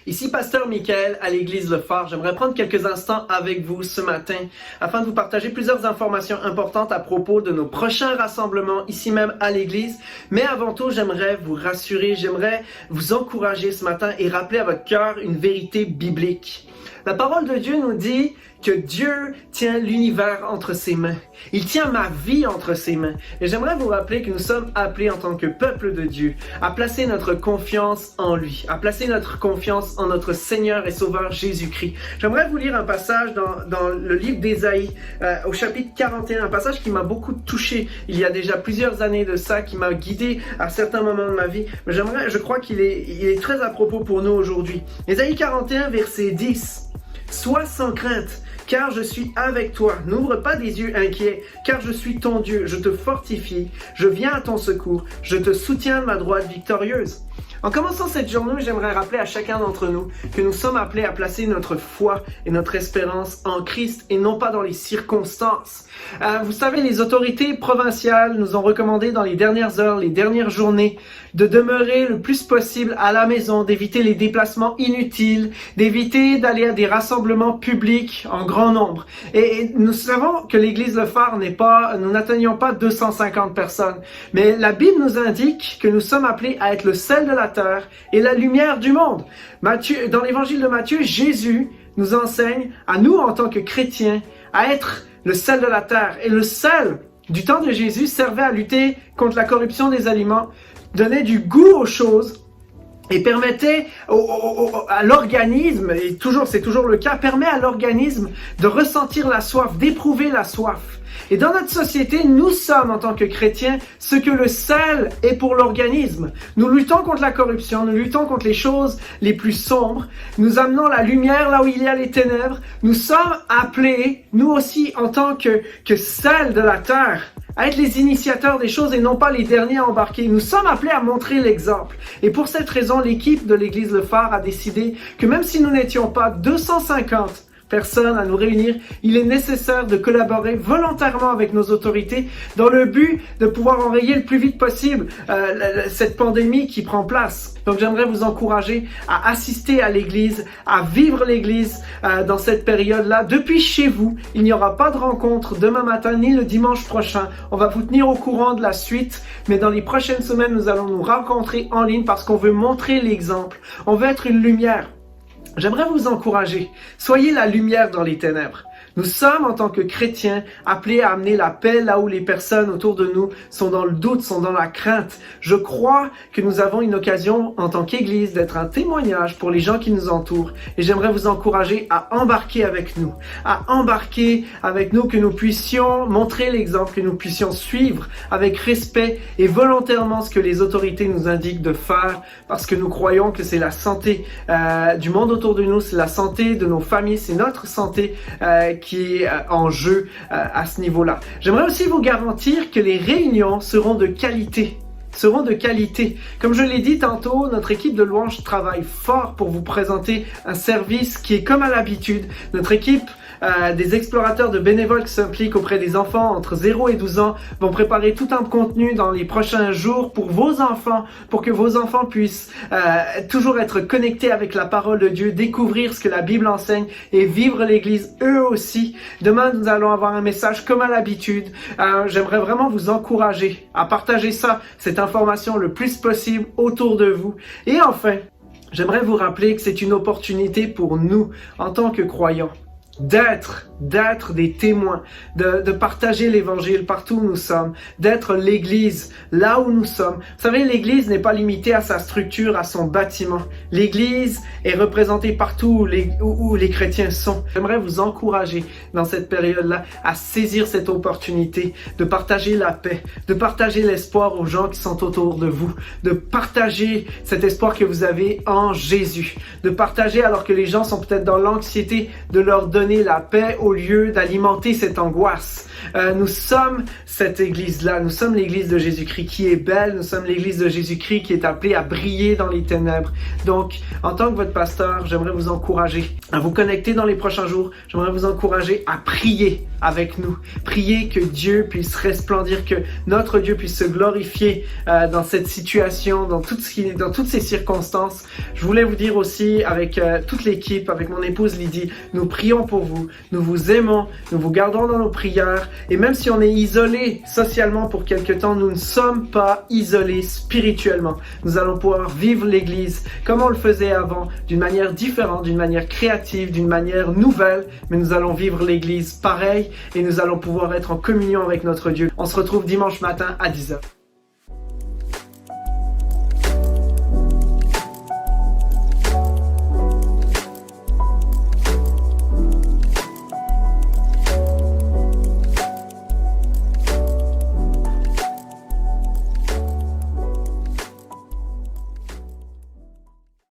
Ici Pasteur Michael à l'église Le Phare. J'aimerais prendre quelques instants avec vous ce matin afin de vous partager plusieurs informations importantes à propos de nos prochains rassemblements ici même à l'église. Mais avant tout, j'aimerais vous rassurer, j'aimerais vous encourager ce matin et rappeler à votre cœur une vérité biblique. La parole de Dieu nous dit que Dieu tient l'univers entre ses mains. Il tient ma vie entre ses mains. Et j'aimerais vous rappeler que nous sommes appelés en tant que peuple de Dieu à placer notre confiance en lui, à placer notre confiance en notre Seigneur et Sauveur Jésus-Christ. J'aimerais vous lire un passage dans le livre d'Ésaïe, au chapitre 41, un passage qui m'a beaucoup touché il y a déjà plusieurs années de ça, qui m'a guidé à certains moments de ma vie. Mais je crois qu'il est très à propos pour nous aujourd'hui. Ésaïe 41, verset 10. Sois sans crainte, car je suis avec toi. N'ouvre pas des yeux inquiets, car je suis ton Dieu. Je te fortifie, je viens à ton secours, je te soutiens de ma droite victorieuse. En commençant cette journée, j'aimerais rappeler à chacun d'entre nous que nous sommes appelés à placer notre foi et notre espérance en Christ et non pas dans les circonstances. Vous savez, les autorités provinciales nous ont recommandé dans les dernières heures, les dernières journées, de demeurer le plus possible à la maison, d'éviter les déplacements inutiles, d'éviter d'aller à des rassemblements publics en grand nombre. Et nous savons que l'église Le Phare nous n'atteignons pas 250 personnes. Mais la Bible nous indique que nous sommes appelés à être le sel de la terre et la lumière du monde. Dans l'évangile de Matthieu, Jésus nous enseigne, à nous en tant que chrétiens, à être le sel de la terre. Et le sel du temps de Jésus servait à lutter contre la corruption des aliments, donnait du goût aux choses et permettait à l'organisme, et c'est toujours le cas, permet à l'organisme de ressentir la soif, d'éprouver la soif. Et dans notre société, nous sommes en tant que chrétiens ce que le sel est pour l'organisme. Nous luttons contre la corruption, nous luttons contre les choses les plus sombres, nous amenons la lumière là où il y a les ténèbres. Nous sommes appelés, nous aussi en tant que sel de la terre, à être les initiateurs des choses et non pas les derniers à embarquer. Nous sommes appelés à montrer l'exemple. Et pour cette raison, l'équipe de l'église Le Phare a décidé que même si nous n'étions pas 250 personnes à nous réunir, il est nécessaire de collaborer volontairement avec nos autorités dans le but de pouvoir enrayer le plus vite possible cette pandémie qui prend place. Donc j'aimerais vous encourager à assister à l'église, à vivre l'église dans cette période-là. Depuis chez vous, il n'y aura pas de rencontre demain matin ni le dimanche prochain. On va vous tenir au courant de la suite, mais dans les prochaines semaines, nous allons nous rencontrer en ligne parce qu'on veut montrer l'exemple. On veut être une lumière. J'aimerais vous encourager. Soyez la lumière dans les ténèbres. Nous sommes, en tant que chrétiens, appelés à amener la paix là où les personnes autour de nous sont dans le doute, sont dans la crainte. Je crois que nous avons une occasion, en tant qu'Église, d'être un témoignage pour les gens qui nous entourent. Et j'aimerais vous encourager à embarquer avec nous, que nous puissions montrer l'exemple, que nous puissions suivre avec respect et volontairement ce que les autorités nous indiquent de faire, parce que nous croyons que c'est la santé du monde autour de nous, c'est la santé de nos familles, c'est notre santé qui est en jeu à ce niveau-là. J'aimerais aussi vous garantir que les réunions seront de qualité. Comme je l'ai dit tantôt, notre équipe de louange travaille fort pour vous présenter un service qui est comme à l'habitude. Notre équipe des explorateurs de bénévoles qui s'impliquent auprès des enfants entre 0 et 12 ans vont préparer tout un contenu dans les prochains jours pour vos enfants, pour que vos enfants puissent toujours être connectés avec la parole de Dieu, découvrir ce que la Bible enseigne et vivre l'Église eux aussi. Demain, nous allons avoir un message comme à l'habitude. J'aimerais vraiment vous encourager à partager cette information le plus possible autour de vous. Et enfin, j'aimerais vous rappeler que c'est une opportunité pour nous, en tant que croyants, d'être des témoins, de partager l'évangile partout où nous sommes, d'être l'église là où nous sommes. Vous savez, l'église n'est pas limitée à sa structure, à son bâtiment. L'église est représentée partout où les chrétiens sont. J'aimerais vous encourager dans cette période-là à saisir cette opportunité de partager la paix, de partager l'espoir aux gens qui sont autour de vous, de partager cet espoir que vous avez en Jésus, de partager alors que les gens sont peut-être dans l'anxiété, de leur donner donner la paix au lieu d'alimenter cette angoisse. Nous sommes cette Église-là, nous sommes l'Église de Jésus-Christ qui est belle, nous sommes l'Église de Jésus-Christ qui est appelée à briller dans les ténèbres. Donc, en tant que votre pasteur, j'aimerais vous encourager à vous connecter dans les prochains jours. J'aimerais vous encourager à prier avec nous. Prier que Dieu puisse resplendir, que notre Dieu puisse se glorifier dans cette situation, dans toutes ces circonstances. Je voulais vous dire aussi avec toute l'équipe, avec mon épouse Lydie, nous prions pour vous, nous vous aimons, nous vous gardons dans nos prières et même si on est isolé socialement pour quelque temps, nous ne sommes pas isolés spirituellement. Nous allons pouvoir vivre l'Église comme on le faisait avant, d'une manière différente, d'une manière créative, d'une manière nouvelle, mais nous allons vivre l'Église pareil et nous allons pouvoir être en communion avec notre Dieu. On se retrouve dimanche matin à 10h.